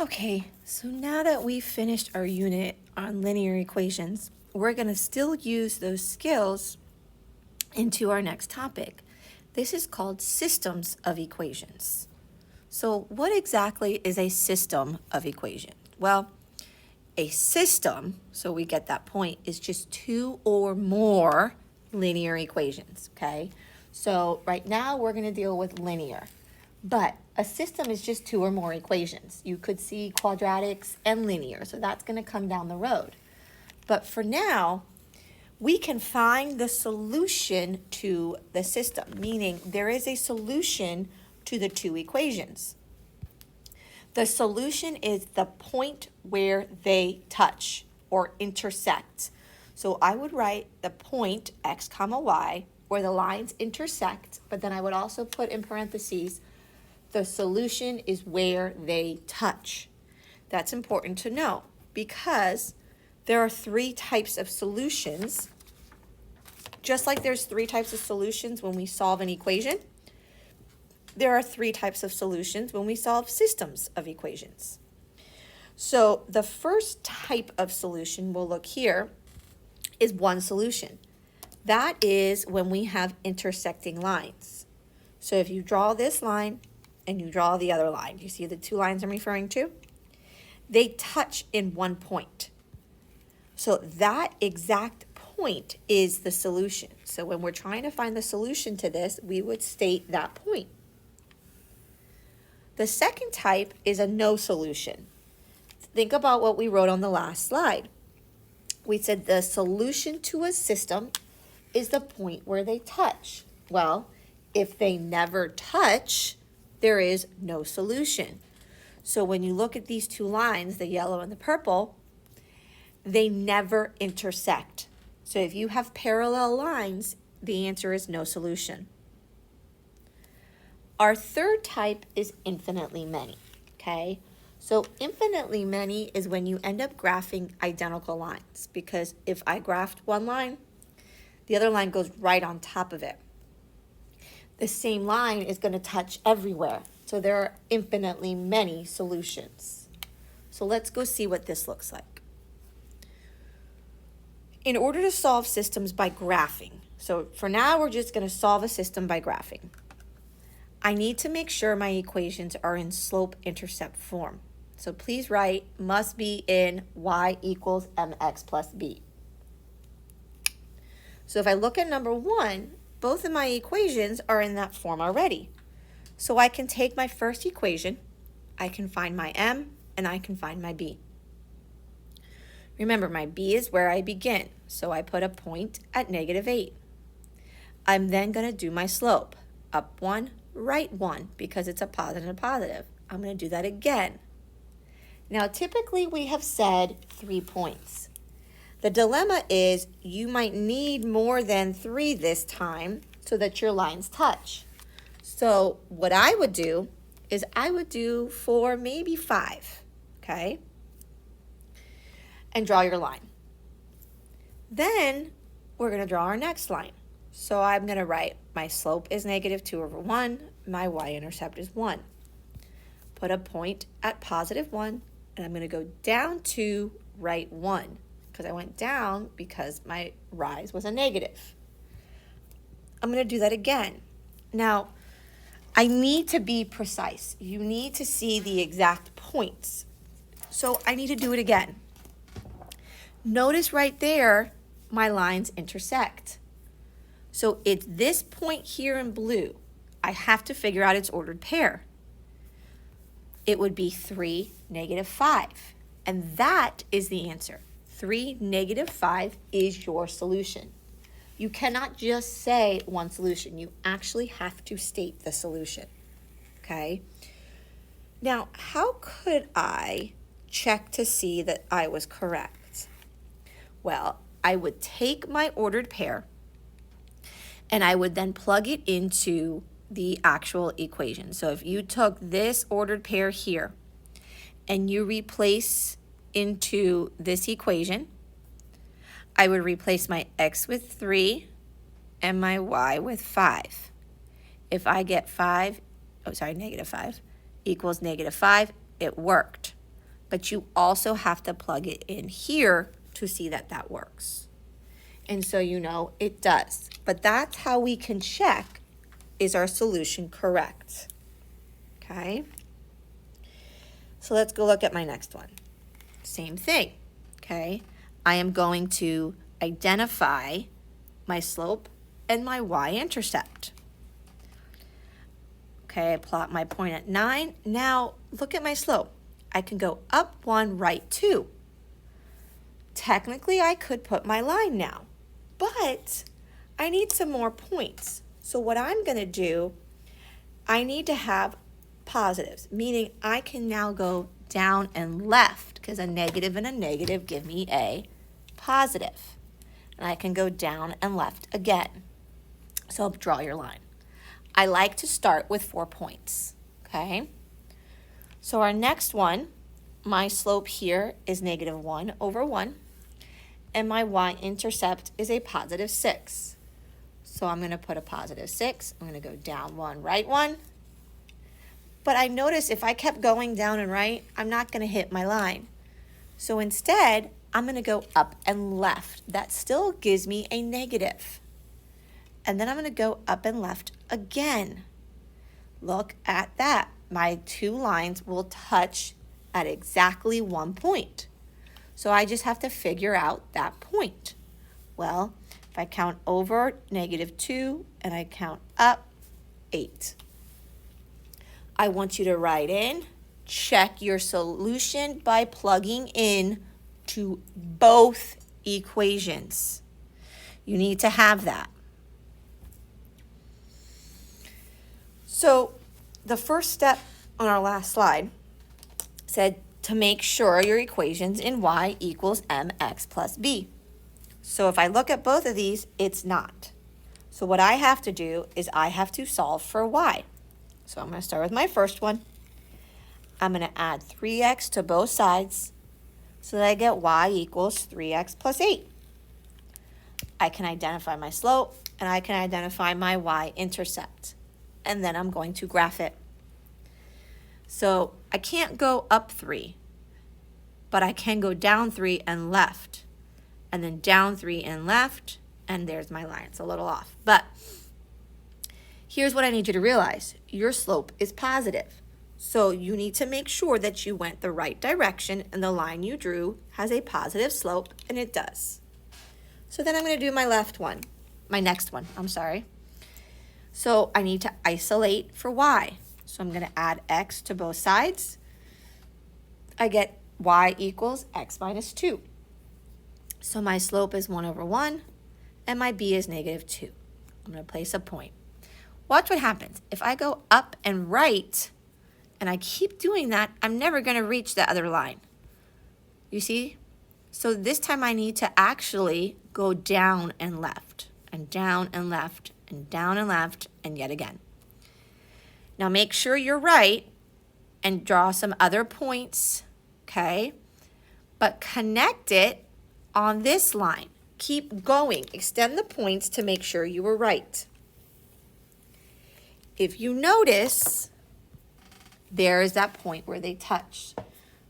Okay, so now that we've finished our unit on linear equations, we're going to still use those skills into our next topic. This is called systems of equations. So what exactly is a system of equations? Well, a system, so we get that point, is just two or more linear equations, okay? So right now we're going to deal with linear, but a system is just two or more equations. You could see quadratics and linear, so that's going to come down the road. But for now, we can find the solution to the system, meaning there is a solution to the two equations. The solution is the point where they touch or intersect. So I would write the point x comma y where the lines intersect, but then I would also put in parentheses the solution is where they touch. That's important to know because there are three types of solutions. Just like there's three types of solutions when we solve an equation, there are three types of solutions when we solve systems of equations. So the first type of solution we'll look here is one solution. That is when we have intersecting lines. So if you draw this line and you draw the other line, you see the two lines I'm referring to? They touch in one point. So that exact point is the solution. So when we're trying to find the solution to this, we would state that point. The second type is a no solution. Think about what we wrote on the last slide. We said the solution to a system is the point where they touch. Well, if they never touch, there is no solution. So when you look at these two lines, the yellow and the purple, they never intersect. So if you have parallel lines, the answer is no solution. Our third type is infinitely many, okay? So infinitely many is when you end up graphing identical lines, because if I graphed one line, the other line goes right on top of it. The same line is going to touch everywhere, so there are infinitely many solutions. So let's go see what this looks like. In order to solve systems by graphing, so for now we're just going to solve a system by graphing. I need to make sure my equations are in slope-intercept form. So please write must be in y equals mx plus b. So if I look at number 1, both of my equations are in that form already. So I can take my first equation, I can find my m, and I can find my b. Remember, my b is where I begin, so I put a point at -8. I'm then going to do my slope, up 1, right 1, because it's a positive. I'm going to do that again. Now, typically we have said 3 points. The dilemma is you might need more than 3 this time so that your lines touch. So what I would do is I would do 4, maybe 5, okay? And draw your line. Then we're going to draw our next line. So I'm going to write my slope is -2/1, my y-intercept is 1. Put a point at +1, and I'm going to go down to right 1, because I went down because my rise was a negative. I'm going to do that again. Now, I need to be precise. You need to see the exact points. So I need to do it again. Notice right there, my lines intersect. So it's this point here in blue. I have to figure out its ordered pair. It would be 3, -5. And that is the answer. 3, -5 is your solution. You cannot just say one solution. You actually have to state the solution. Okay? Now, how could I check to see that I was correct? Well, I would take my ordered pair and I would then plug it into the actual equation. So if you took this ordered pair here and you replace into this equation, I would replace my x with 3 and my y with 5. If I get -5 equals -5, it worked. but you also have to plug it in here to see that that works. And so you know it does. But that's how we can check, is our solution correct? Okay? So let's go look at my next one. Same thing, okay? I am going to identify my slope and my y-intercept. Okay, I plot my point at 9. Now, look at my slope. I can go up 1, right 2. Technically, I could put my line now, but I need some more points. So what I'm going to do, I need to have positives, meaning I can now go down and left, because a negative and a negative give me a positive. And I can go down and left again. So draw your line. I like to start with 4 points, okay? So our next one, my slope here is -1 over 1, and my y-intercept is a positive 6. So I'm going to put a positive 6. I'm going to go down 1, right 1. But I notice if I kept going down and right, I'm not going to hit my line. So instead, I'm going to go up and left. That still gives me a negative. And then I'm going to go up and left again. Look at that. My 2 lines will touch at exactly 1 point. So I just have to figure out that point. Well, if I count over -2 and I count up 8. I want you to write in, check your solution by plugging in to both equations. You need to have that. So the first step on our last slide said to make sure your equations in y equals mx plus b. So if I look at both of these, it's not. So what I have to do is I have to solve for y. So I'm going to start with my first one. I'm going to add 3x to both sides so that I get y equals 3x plus 8. I can identify my slope and I can identify my y-intercept. And then I'm going to graph it. So I can't go up 3, but I can go down 3 and left, and then down 3 and left, and there's my line. It's a little off, but here's what I need you to realize. Your slope is positive. So you need to make sure that you went the right direction and the line you drew has a positive slope, and it does. So then I'm going to do my next one, I'm sorry. So I need to isolate for y. So I'm going to add x to both sides. I get y equals x minus 2. So my slope is 1 over 1, and my b is -2. I'm going to place a point. Watch what happens. If I go up and right, and I keep doing that, I'm never going to reach the other line. You see? So this time I need to actually go down and left, and down and left, and down and left, and yet again. Now make sure you're right and draw some other points, okay? But connect it on this line. Keep going. Extend the points to make sure you were right. If you notice, there is that point where they touch.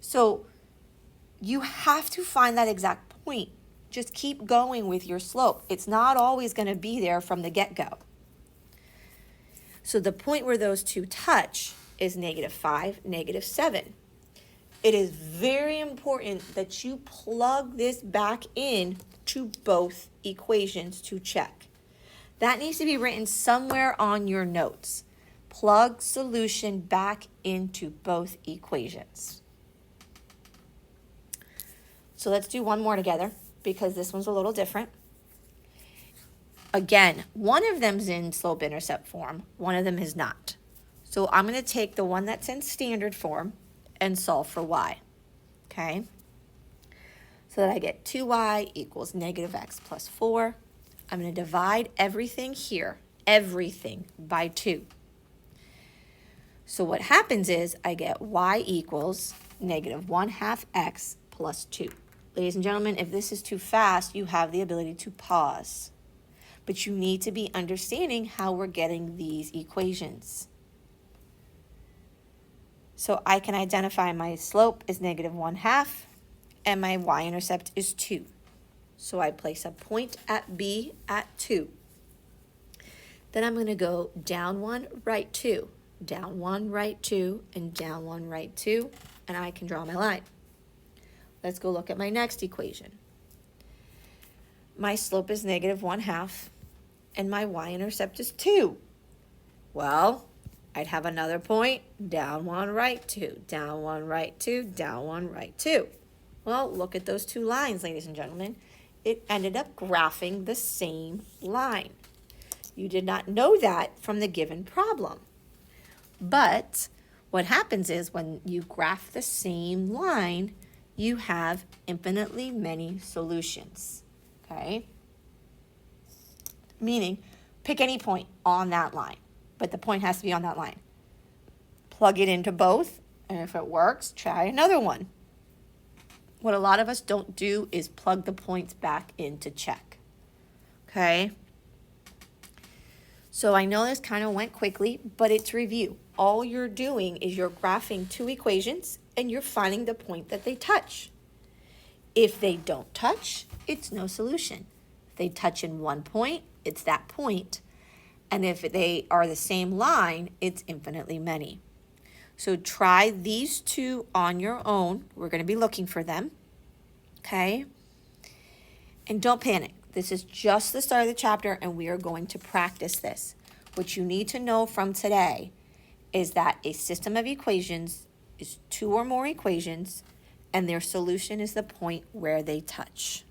So you have to find that exact point. Just keep going with your slope. It's not always going to be there from the get-go. So the point where those two touch is -5, -7. It is very important that you plug this back in to both equations to check. That needs to be written somewhere on your notes. Plug solution back into both equations. So let's do one more together because this one's a little different. Again, one of them's in slope-intercept form, one of them is not. So I'm going to take the one that's in standard form and solve for y, okay? So that I get 2y equals -x plus 4. I'm going to divide everything here, everything, by 2. So what happens is I get y equals -1/2 x plus 2. Ladies and gentlemen, if this is too fast, you have the ability to pause. But you need to be understanding how we're getting these equations. So I can identify my slope is -1/2 and my y-intercept is 2. So I place a point at B at 2. Then I'm going to go down 1, right 2, down 1, right 2, and down 1, right 2, and I can draw my line. Let's go look at my next equation. My slope is -1/2, and my y-intercept is 2. Well, I'd have another point, down 1, right 2, down 1, right 2, down 1, right 2. Well, look at those two lines, ladies and gentlemen. It ended up graphing the same line. You did not know that from the given problem. But what happens is when you graph the same line, you have infinitely many solutions, okay? Meaning, pick any point on that line, but the point has to be on that line. Plug it into both, and if it works, try another one. What a lot of us don't do is plug the points back in to check, okay? So I know this kind of went quickly, but it's review. All you're doing is you're graphing two equations and you're finding the point that they touch. If they don't touch, it's no solution. If they touch in one point, it's that point. And if they are the same line, it's infinitely many. So try these two on your own. We're going to be looking for them, okay? And don't panic. This is just the start of the chapter, and we are going to practice this. What you need to know from today is that a system of equations is two or more equations, and their solution is the point where they touch.